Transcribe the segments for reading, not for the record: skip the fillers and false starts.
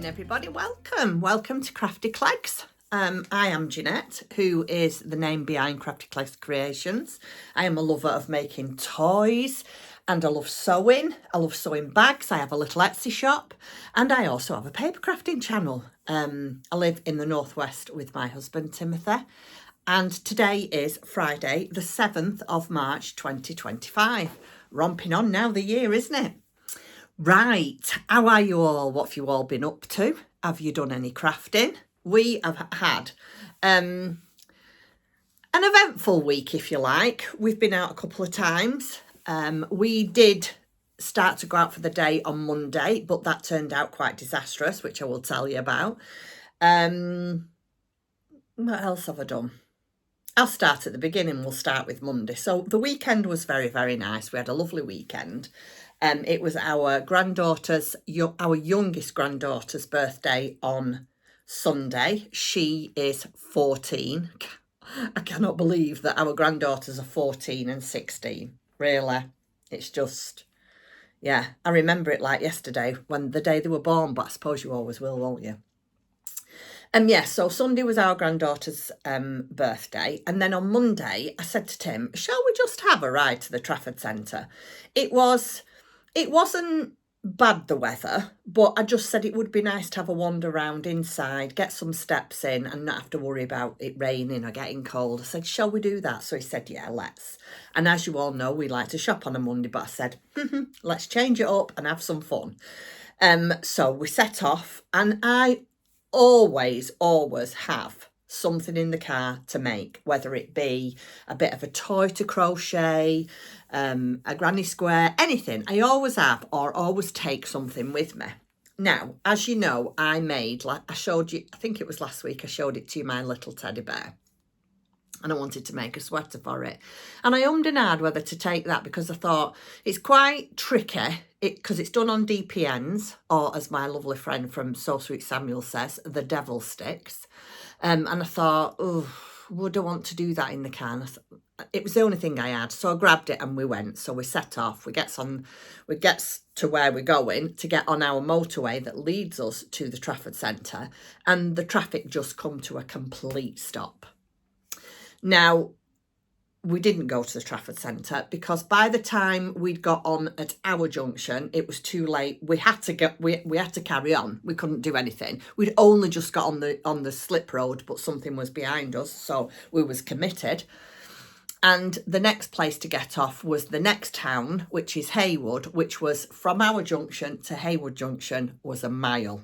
everybody, welcome to Crafty Cleggs. I am Jeanette, who is the name behind Crafty Cleggs Creations. I am a lover of making toys and I love sewing. I love sewing bags. I have a little Etsy shop and I also have a paper crafting channel. I live in the northwest with my husband Timothy, and today is Friday the 7th of March 2025. Romping on now the year, isn't it? Right, how are you all? What have you all been up to? Have you done any crafting? We have had an eventful week, if you like. We've been out a couple of times. We did start to go out for the day on Monday, but that turned out quite disastrous, which I will tell you about. What else have I done? I'll start at the beginning. We'll start with Monday. So the weekend was very, very nice. We had a lovely weekend. It was our youngest granddaughter's birthday on Sunday. She is 14. I cannot believe that our granddaughters are 14 and 16. Really, it's just, yeah. I remember it like yesterday, when the day they were born, but I suppose you always will, won't you? Yes, so Sunday was our granddaughter's birthday, and then on Monday I said to Tim, shall we just have a ride to the Trafford Centre? It wasn't bad, the weather, but I just said it would be nice to have a wander around inside, get some steps in and not have to worry about it raining or getting cold. I said, shall we do that? So he said, yeah, let's. And as you all know, we like to shop on a Monday, but I said, let's change it up and have some fun. So we set off, and I always have something in the car to make, whether it be a bit of a toy to crochet, a granny square, anything. I always have or always take something with me. Now, as you know, I made, like I showed you, I think it was last week, I showed it to you, my little teddy bear. And I wanted to make a sweater for it. And I ummed and ahed whether to take that, because I thought it's quite tricky, because it's done on DPNs, or as my lovely friend from So Sweet Samuel says, the devil sticks. And I thought, oh, would I want to do that in the car? It was the only thing I had. So I grabbed it and we went. So we set off. We get to where we're going to get on our motorway that leads us to the Trafford Centre. And the traffic just come to a complete stop. Now, we didn't go to the Trafford Centre because by the time we'd got on at our junction, it was too late. We had to carry on. We couldn't do anything. We'd only just got on the slip road, but something was behind us, so we was committed. And the next place to get off was the next town, which is Haywood, which was from our junction to Haywood Junction was a mile.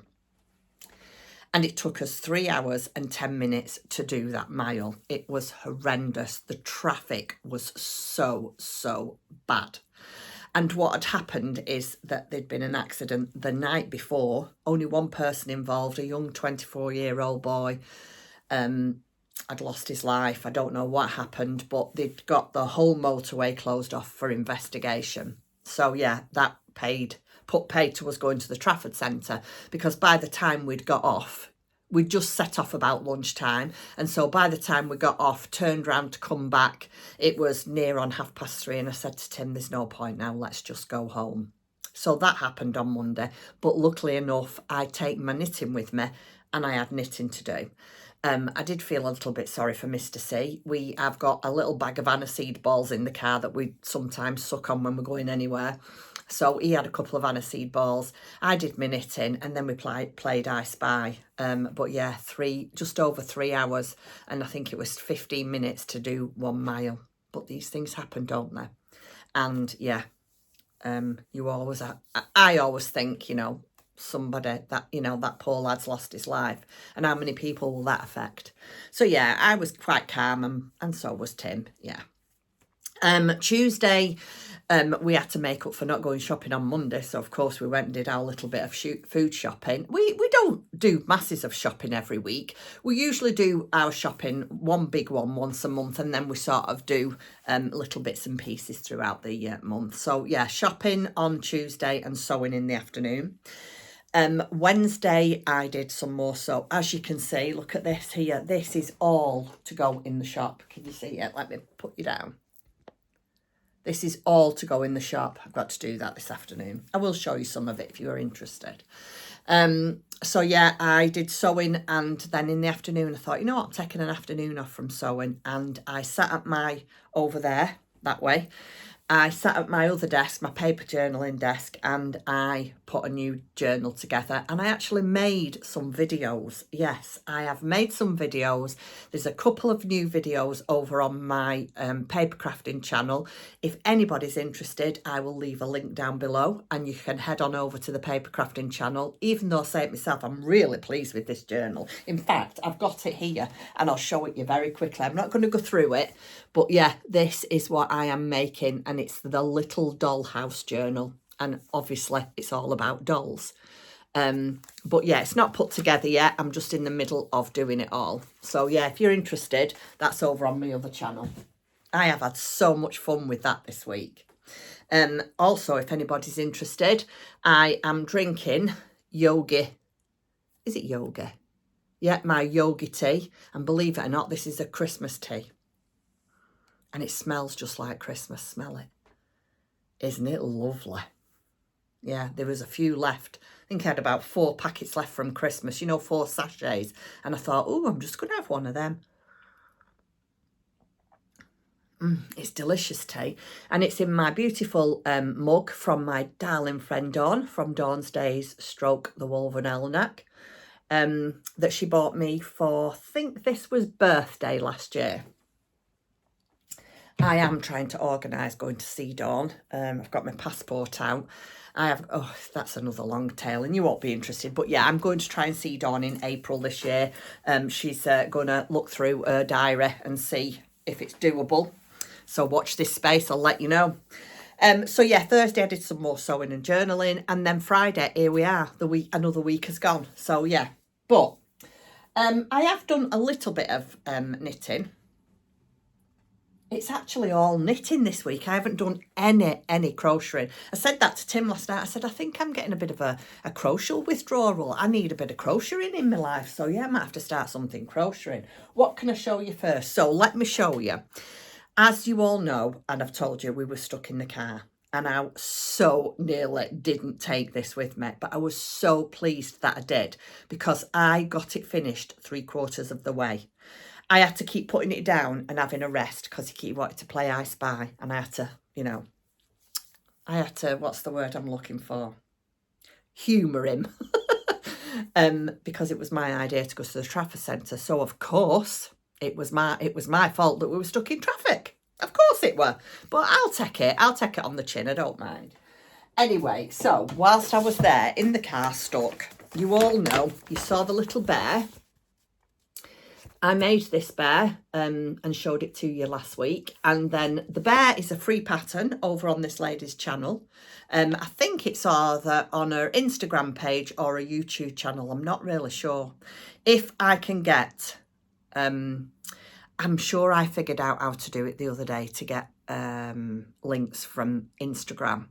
And it took us 3 hours and 10 minutes to do that mile. It was horrendous. The traffic was so bad. And what had happened is that there'd been an accident the night before. Only one person involved, a young 24-year-old boy, had lost his life. I don't know what happened, but they'd got the whole motorway closed off for investigation. So yeah, that put paid to us going to the Trafford Centre, because by the time we'd got off, we'd just set off about lunchtime, and so by the time we got off, turned round to come back, it was near on 3:30, and I said to Tim, there's no point now, let's just go home. So that happened on Monday, but luckily enough, I'd taken my knitting with me and I had knitting to do. I did feel a little bit sorry for Mr. C. We have got a little bag of aniseed balls in the car that we sometimes suck on when we're going anywhere. So he had a couple of aniseed balls. I did my knitting, and then we played I Spy. But yeah, just over 3 hours, and I think it was 15 minutes to do 1 mile. But these things happen, don't they? And yeah, I always think, somebody that, that poor lad's lost his life, and how many people will that affect? So yeah, I was quite calm, and so was Tim. Yeah. Tuesday, we had to make up for not going shopping on Monday, so of course we went and did our little bit of food shopping. We don't do masses of shopping every week. We usually do our shopping, one big one once a month, and then we sort of do little bits and pieces throughout the month. So yeah, shopping on Tuesday and sewing in the afternoon. Wednesday I did some more. So as you can see, look at this here. This is all to go in the shop. Can you see it? Let me put you down. This is all to go in the shop. I've got to do that this afternoon. I will show you some of it if you're interested. So yeah, I did sewing, and then in the afternoon I thought, you know what, I'm taking an afternoon off from sewing, and I sat at my, over there, that way, I sat at my other desk, my paper journaling desk, and I put a new journal together, and I actually made some videos. Yes, I have made some videos. There's a couple of new videos over on my paper crafting channel. If anybody's interested, I will leave a link down below, and you can head on over to the paper crafting channel. Even though I say it myself, I'm really pleased with this journal. In fact, I've got it here, and I'll show it you very quickly. I'm not going to go through it, but yeah, this is what I am making, and it's the Little Dollhouse journal, and obviously it's all about dolls. But yeah, it's not put together yet. I'm just in the middle of doing it all. So yeah, if you're interested, that's over on my other channel. I have had so much fun with that this week. Also, if anybody's interested, I am drinking yogi. Is it yogi? Yeah, my yogi tea. And believe it or not, this is a Christmas tea. And it smells just like Christmas. Smell it. Isn't it lovely? Yeah, there was a few left. I think I had about 4 packets left from Christmas. You know, 4 sachets. And I thought, oh, I'm just going to have one of them. It's delicious tea. And it's in my beautiful mug from my darling friend Dawn, from Dawn's Days Stroke the Wolven Elnack, that she bought me for, I think this was birthday last year. I am trying to organise going to see Dawn. I've got my passport out. I have, oh, that's another long tale, and you won't be interested. But yeah, I'm going to try and see Dawn in April this year. She's going to look through her diary and see if it's doable. So watch this space, I'll let you know. So yeah, Thursday I did some more sewing and journaling, and then Friday, here we are. Another week has gone. So yeah, but I have done a little bit of knitting. It's actually all knitting this week. I haven't done any crocheting. I said that to Tim last night. I said, I think I'm getting a bit of a crochet withdrawal. I need a bit of crocheting in my life. So yeah, I might have to start something crocheting. What can I show you first? So let me show you. As you all know, and I've told you, we were stuck in the car. And I so nearly didn't take this with me. But I was so pleased that I did, because I got it finished 3/4 of the way. I had to keep putting it down and having a rest because he wanted to play I Spy. And I had to, you know, what's the word I'm looking for? Humour him. Because it was my idea to go to the Trafford Centre. So, of course, it was my fault that we were stuck in traffic. Of course it were. But I'll take it. I'll take it on the chin. I don't mind. Anyway, so whilst I was there in the car stuck, you all know, you saw the little bear. I made this bear and showed it to you last week. And then the bear is a free pattern over on this lady's channel. I think it's either on her Instagram page or a YouTube channel. I'm not really sure. If I can get, I'm sure I figured out how to do it the other day to get links from Instagram.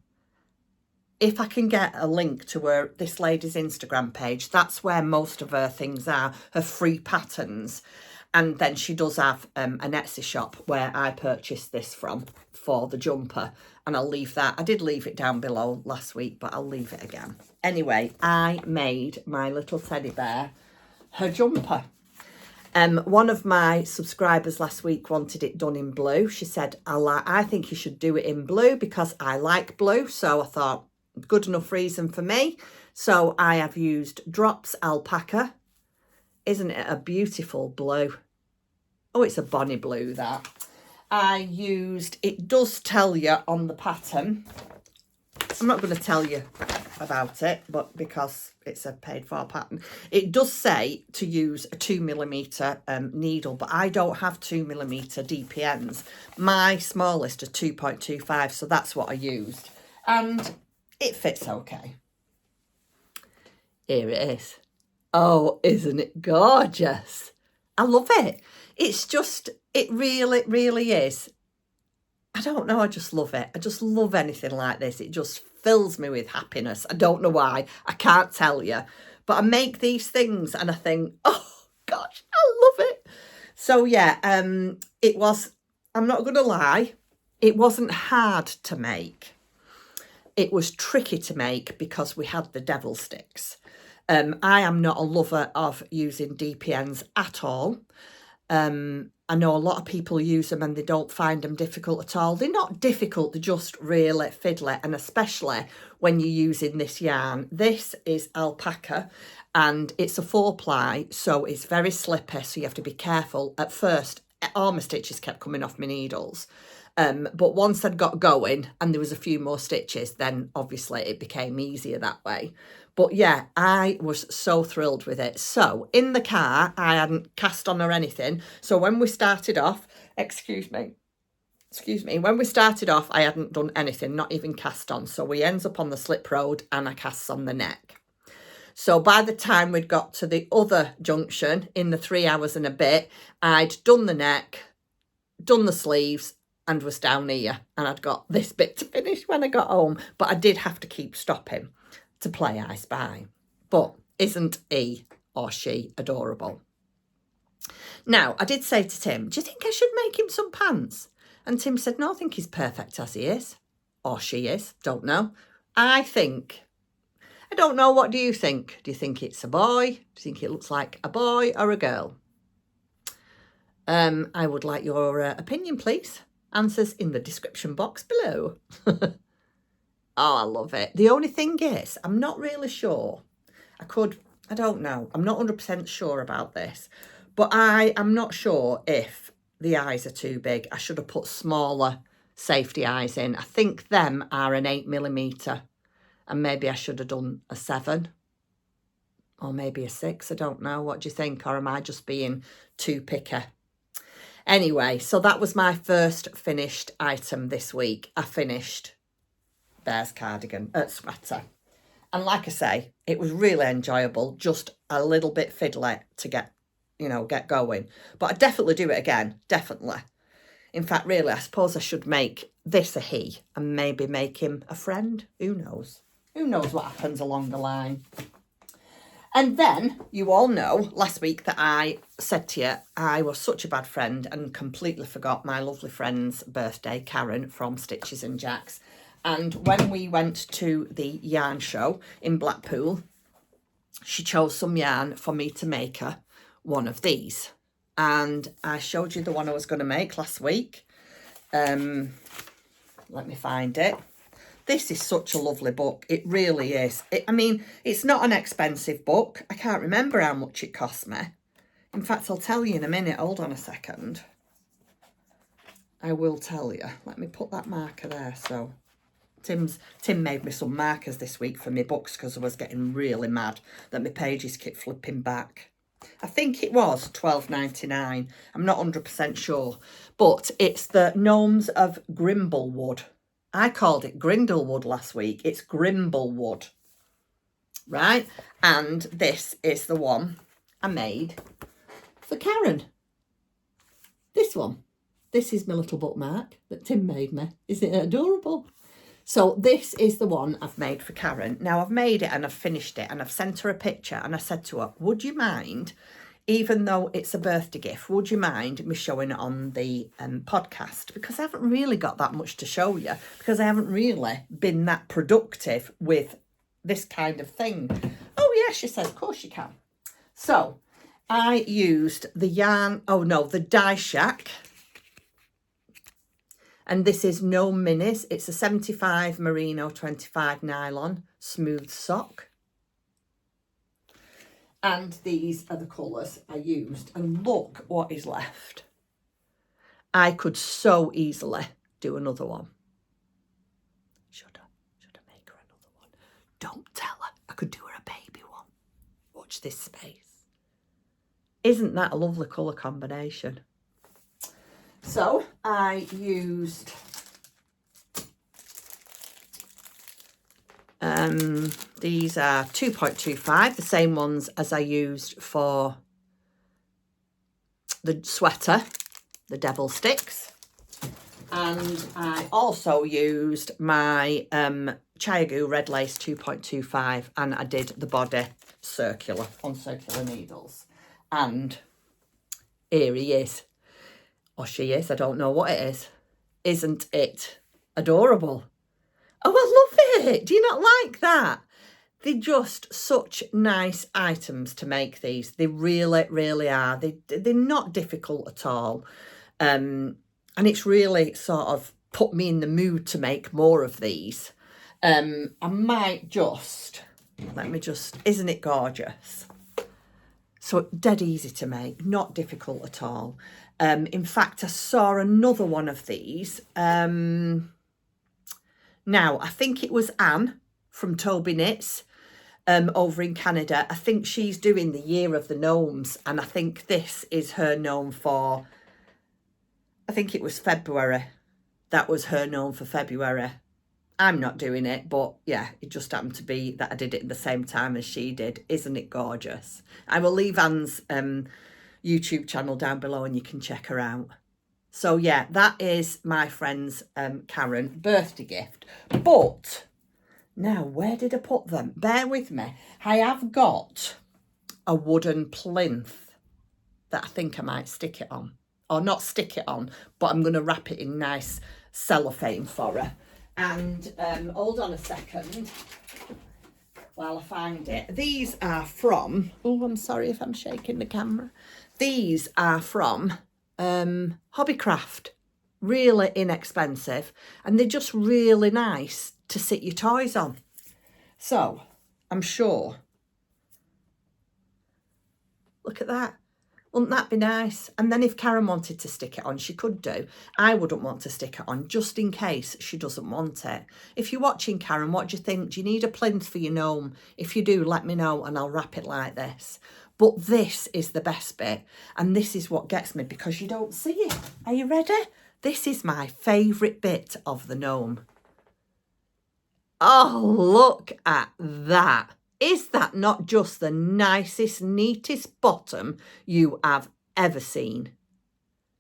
If I can get a link to this lady's Instagram page, that's where most of her things are, her free patterns. And then she does have an Etsy shop where I purchased this from for the jumper. And I'll leave that. I did leave it down below last week, but I'll leave it again. Anyway, I made my little teddy bear her jumper. One of my subscribers last week wanted it done in blue. She said, I think you should do it in blue because I like blue. So I thought, good enough reason for me. So I have used Drops Alpaca. Isn't it a beautiful blue? Oh, it's a bonny blue, that. It does tell you on the pattern. I'm not going to tell you about it, but because it's a paid for pattern, it does say to use a 2mm needle, but I don't have 2mm DPNs. My smallest are 2.25, so that's what I used. And it fits okay. Here it is. Oh, isn't it gorgeous? I love it. It's just, it really, really is. I don't know, I just love it. I just love anything like this. It just fills me with happiness. I don't know why. I can't tell you. But I make these things and I think, oh, gosh, I love it. So, yeah, it was, I'm not going to lie, it wasn't hard to make. It was tricky to make because we had the devil sticks. I am not a lover of using DPNs at all. I know a lot of people use them and they don't find them difficult at all. They're not difficult, they're just really fiddly, and especially when you're using this yarn. This is alpaca and it's a 4-ply, so it's very slippy, so you have to be careful. At first, all my stitches kept coming off my needles. But once I'd got going and there was a few more stitches, then obviously it became easier that way. But yeah, I was so thrilled with it. So in the car, I hadn't cast on or anything. So when we started off, excuse me, when we started off, I hadn't done anything, not even cast on. So we ends up on the slip road and I casts on the neck. So by the time we'd got to the other junction in the 3 hours and a bit, I'd done the neck, done the sleeves, and was down here, and I'd got this bit to finish when I got home. But I did have to keep stopping to play I Spy. But isn't he or she adorable? Now, I did say to Tim, do you think I should make him some pants? And Tim said, no, I think he's perfect as he is. Or she is, don't know. I don't know, what do you think? Do you think it's a boy? Do you think it looks like a boy or a girl? I would like your opinion, please. Answers in the description box below. Oh, I love it. The only thing is, I'm not really sure. I don't know. I'm not 100% sure about this. But I am not sure if the eyes are too big. I should have put smaller safety eyes in. I think them are an 8mm. And maybe I should have done a 7. Or maybe a 6. I don't know. What do you think? Or am I just being too picky? Anyway, so that was my first finished item this week. I finished Bear's cardigan, sweater. And like I say, it was really enjoyable, just a little bit fiddly to get going. But I'd definitely do it again, definitely. In fact, really, I suppose I should make this a he and maybe make him a friend. Who knows? Who knows what happens along the line? And then, you all know, last week that I said to you, I was such a bad friend and completely forgot my lovely friend's birthday, Karen, from Stitches and Jacks. And when we went to the yarn show in Blackpool, she chose some yarn for me to make her one of these. And I showed you the one I was going to make last week. Let me find it. This is such a lovely book. It really is. I mean, it's not an expensive book. I can't remember how much it cost me. In fact, I'll tell you in a minute. Hold on a second. I will tell you. Let me put that marker there. So Tim made me some markers this week for my books because I was getting really mad that my pages kept flipping back. I think it was £12.99. I'm not 100% sure. But it's the Gnomes of Grimblewood. I called it Grindlewood last week. It's Grimblewood, right? And this is the one I made for Karen. This one. This is my little bookmark that Tim made me. Isn't it adorable? So this is the one I've made for Karen. Now, I've made it and I've finished it and I've sent her a picture and I said to her, would you mind, even though it's a birthday gift, would you mind me showing it on the podcast? Because I haven't really got that much to show you because I haven't really been that productive with this kind of thing. Oh, yeah, she says, of course you can. So I used the the Die Shack. And this is Gnome Minis. It's a 75 merino, 25 nylon smooth sock. And these are the colours I used. And look what is left. I could so easily do another one. Should I make her another one? Don't tell her. I could do her a baby one. Watch this space. Isn't that a lovely colour combination? So I used these are 2.25, the same ones as I used for the sweater, the Devil Sticks. And I also used my Chiagoo Red Lace 2.25 and I did the body circular on circular needles. And here he is. Or she is, I don't know what it is. Isn't it adorable? Oh, I love it. Do you not like that? They're just such nice items to make these. They really, really are. They're not difficult at all. And it's really sort of put me in the mood to make more of these. I might just, isn't it gorgeous? So dead easy to make, not difficult at all. In fact, I saw another one of these. Now, I think it was Anne from Toby Knits over in Canada. I think she's doing the Year of the Gnomes, and I think this is her gnome for, I think it was February. That was her gnome for February. I'm not doing it, but yeah, it just happened to be that I did it at the same time as she did. Isn't it gorgeous? I will leave Anne's YouTube channel down below and you can check her out. So yeah, that is my friend's Karen birthday gift. But now, where did I put them? Bear with me. I have got a wooden plinth that I think I might stick it on. Or not stick it on, but I'm going to wrap it in nice cellophane for her. And hold on a second while I find it. These are from, oh, I'm sorry if I'm shaking the camera. These are from Hobbycraft. Really inexpensive. And they're just really nice to sit your toys on. So, I'm sure. Look at that. Wouldn't that be nice? And then if Karen wanted to stick it on, she could do. I wouldn't want to stick it on just in case she doesn't want it. If you're watching, Karen, what do you think? Do you need a plinth for your gnome? If you do, let me know and I'll wrap it like this. But this is the best bit. And this is what gets me because you don't see it. Are you ready? This is my favourite bit of the gnome. Oh, look at that. Is that not just the nicest, neatest bottom you have ever seen?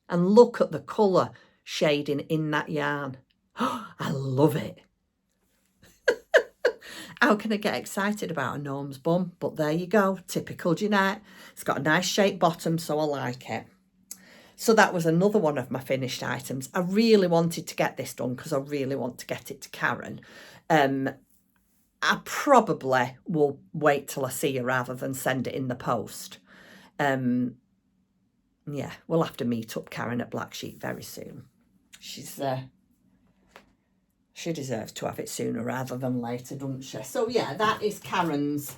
And look at the colour shading in that yarn. Oh, I love it. How can I get excited about a gnome's bum? But there you go, typical Jeanette. It's got a nice shaped bottom, so I like it. So that was another one of my finished items. I really wanted to get this done because I really want to get it to Karen. I probably will wait till I see her rather than send it in the post. Yeah, we'll have to meet up Karen at Black Sheep very soon. She deserves to have it sooner rather than later, doesn't she? So yeah, that is Karen's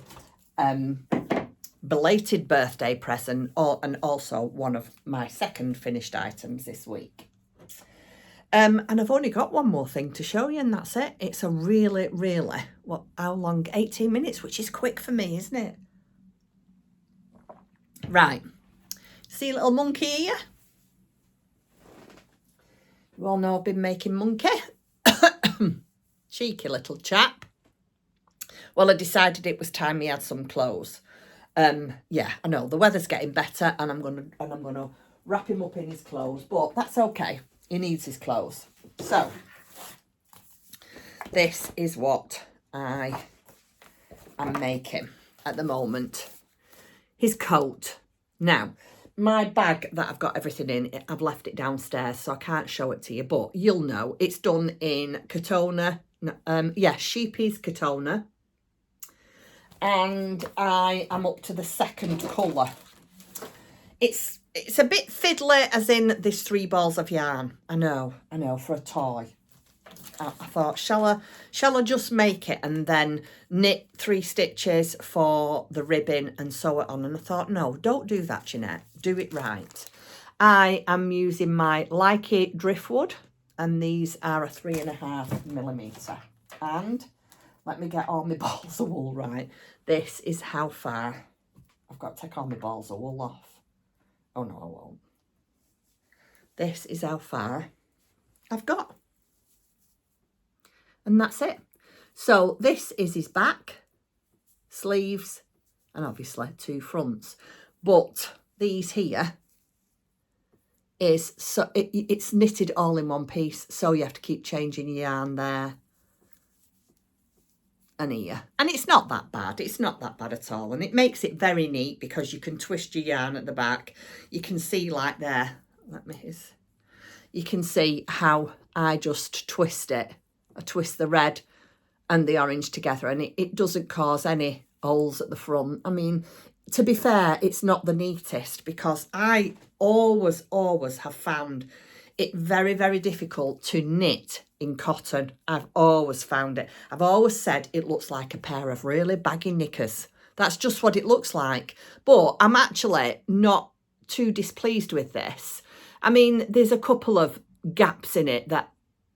belated birthday present, and also one of my second finished items this week. And I've only got one more thing to show you, and that's it. It's a really, really, how long? 18 minutes, which is quick for me, isn't it? Right. See a little monkey here? You all know I've been making monkey. Cheeky little chap. Well, I decided it was time he had some clothes. Yeah, I know the weather's getting better, and I'm gonna wrap him up in his clothes, but that's okay. He needs his clothes. So, this is what I am making at the moment. His coat. Now, my bag that I've got everything in, I've left it downstairs, so I can't show it to you, but you'll know. It's done in Katona. Sheepy's Katona. And I am up to the second colour. It's a bit fiddly, as in there's 3 balls of yarn. I know, for a toy. I thought, shall I just make it and then knit 3 stitches for the ribbon and sew it on? And I thought, no, don't do that, Jeanette. Do it right. I am using my Like It driftwood, and these are a 3.5mm. And let me get all my balls of wool right. This is how far. I've got to take all my balls of wool off. Oh, no, I won't. This is how far I've got. And that's it. So this is his back, sleeves, and obviously 2 fronts. But these here is, so it's knitted all in one piece. So you have to keep changing your yarn there and here. And it's not that bad. It's not that bad at all. And it makes it very neat because you can twist your yarn at the back. You can see like there. You can see how I just twist it. I twist the red and the orange together, and it doesn't cause any holes at the front. I mean, to be fair, it's not the neatest, because I always have found it very, very difficult to knit in cotton. I've always found it. I've always said it looks like a pair of really baggy knickers. That's just what it looks like. But I'm actually not too displeased with this. I mean, there's a couple of gaps in it that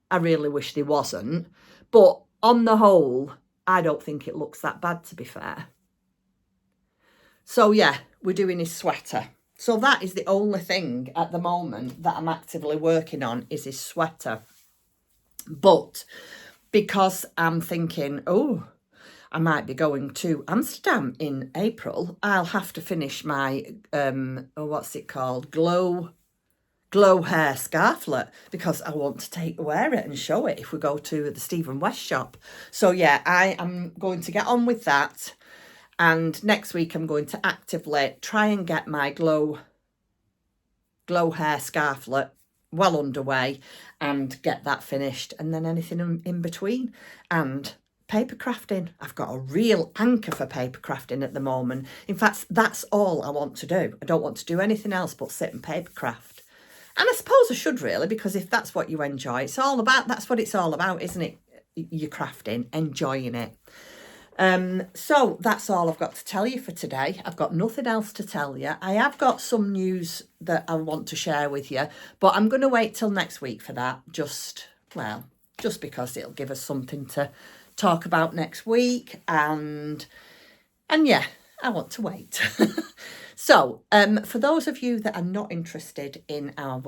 I really wish there wasn't. But on the whole, I don't think it looks that bad, to be fair. So yeah, we're doing his sweater. So that is the only thing at the moment that I'm actively working on, is his sweater. But because I'm thinking, oh, I might be going to Amsterdam in April, I'll have to finish my, what's it called? Glow hair scarflet, because I want to wear it and show it if we go to the Stephen West shop. So yeah, I am going to get on with that. And next week I'm going to actively try and get my glow hair scarflet well underway and get that finished, and then anything in between. And paper crafting, I've got a real anchor for paper crafting at the moment. In fact, that's all I want to do. I don't want to do anything else but sit and paper craft. And I suppose I should, really, because if that's what you enjoy, that's what it's all about, isn't it? You're crafting, enjoying it. So that's all I've got to tell you for today. I've got nothing else to tell you. I have got some news that I want to share with you, but I'm going to wait till next week for that. Just because it'll give us something to talk about next week, and yeah, I want to wait. So, for those of you that are not interested in our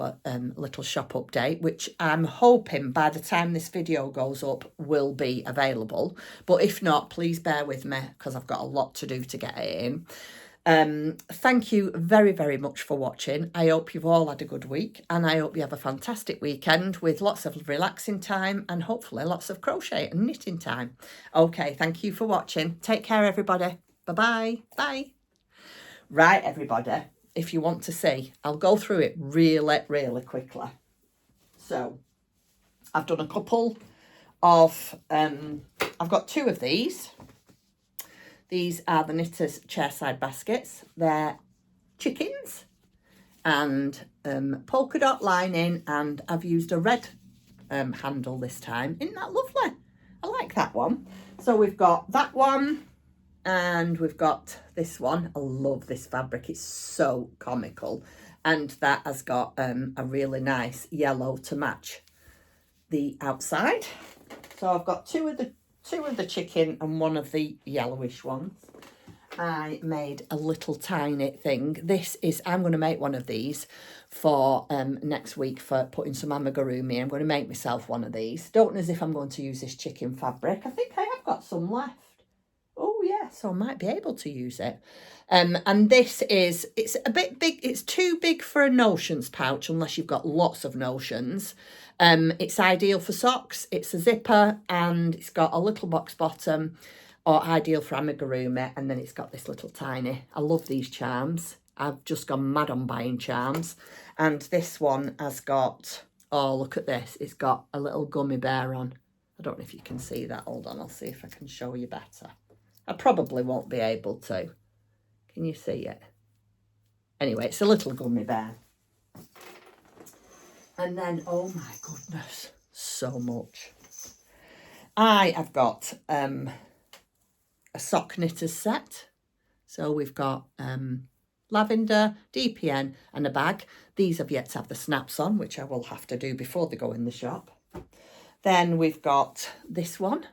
little shop update, which I'm hoping by the time this video goes up will be available, but if not, please bear with me, because I've got a lot to do to get it in. Thank you very, very much for watching. I hope you've all had a good week, and I hope you have a fantastic weekend with lots of relaxing time and hopefully lots of crochet and knitting time. Okay, thank you for watching. Take care, everybody. Bye-bye. Bye. Right, everybody, if you want to see, I'll go through it really, really quickly. So, I've done a couple of, I've got 2 of these. These are the Knitter's Chairside Baskets. They're chickens and polka dot lining, and I've used a red handle this time. Isn't that lovely? I like that one. So we've got that one. And we've got this one. I love this fabric. It's so comical. And that has got a really nice yellow to match the outside. So I've got two of the chicken and one of the yellowish ones. I made a little tiny thing. I'm going to make one of these for next week for putting some amigurumi. I'm going to make myself one of these. Don't know as if I'm going to use this chicken fabric. I think I have got some left. Oh yeah, so I might be able to use it. And it's a bit big. It's too big for a notions pouch unless you've got lots of notions. It's ideal for socks. It's a zipper and it's got a little box bottom, or ideal for amigurumi. And then it's got this little tiny. I love these charms. I've just gone mad on buying charms. And this one has got, oh, look at this. It's got a little gummy bear on. I don't know if you can see that. Hold on, I'll see if I can show you better. I probably won't be able to. Can you see it? Anyway, it's a little gummy bear. And then, oh my goodness, so much. I have got a sock knitters set. So we've got lavender, DPN and a bag. These have yet to have the snaps on, which I will have to do before they go in the shop. Then we've got this one.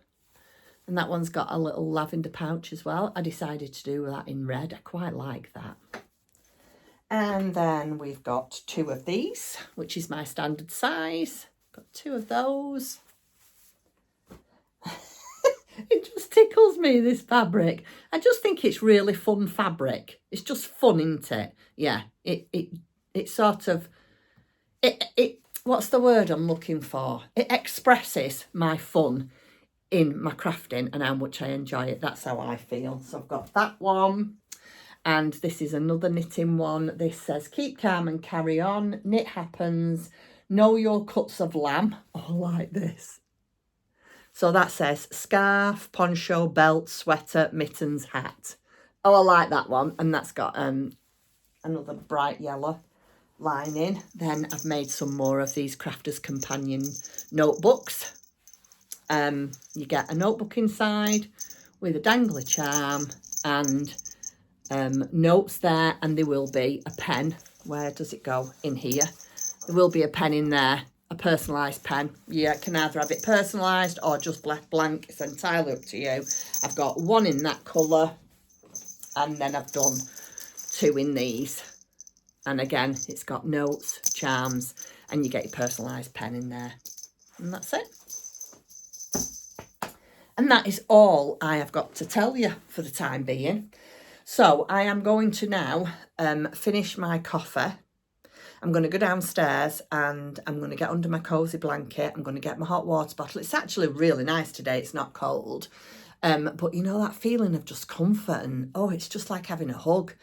And that one's got a little lavender pouch as well. I decided to do that in red. I quite like that. And then we've got 2 of these, which is my standard size. Got 2 of those. It just tickles me, this fabric. I just think it's really fun fabric. It's just fun, isn't it? Yeah, it sort of, what's the word I'm looking for? It expresses my fun in my crafting and how much I enjoy it. That's how I feel. So I've got that one, and this is another knitting one. This says keep calm and carry on, knit happens, know your cuts of lamb. Oh, I like this. So that says scarf, poncho, belt, sweater, mittens, hat. Oh, I like that one. And that's got another bright yellow lining. Then I've made some more of these Crafter's Companion notebooks. You get a notebook inside with a dangly charm and notes there, and there will be a pen. Where does it go? In here. There will be a pen in there, a personalised pen. You can either have it personalised or just left blank. It's entirely up to you. I've got one in that colour, and then I've done 2 in these. And again, it's got notes, charms, and you get your personalised pen in there. And that's it. And that is all I have got to tell you for the time being. So I am going to now finish my coffee. I'm going to go downstairs and I'm going to get under my cosy blanket. I'm going to get my hot water bottle. It's actually really nice today. It's not cold. But you know that feeling of just comfort and, oh, it's just like having a hug.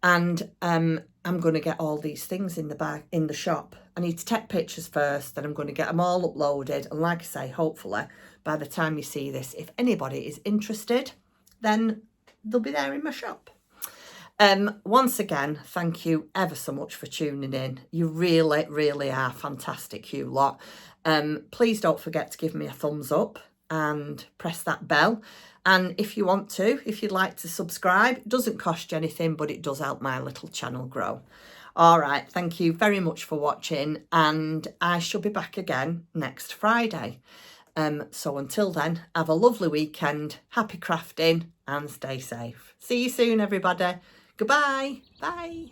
And I'm going to get all these things in the bag, in the shop. I need to take pictures first, then I'm going to get them all uploaded. And like I say, hopefully, by the time you see this, if anybody is interested, then they'll be there in my shop. Once again, thank you ever so much for tuning in. You really, really are fantastic, you lot. Please don't forget to give me a thumbs up and press that bell. And if you want to, if you'd like to subscribe, it doesn't cost you anything, but it does help my little channel grow. All right, thank you very much for watching, and I shall be back again next Friday. So until then, have a lovely weekend, happy crafting, and stay safe. See you soon, everybody. Goodbye. Bye.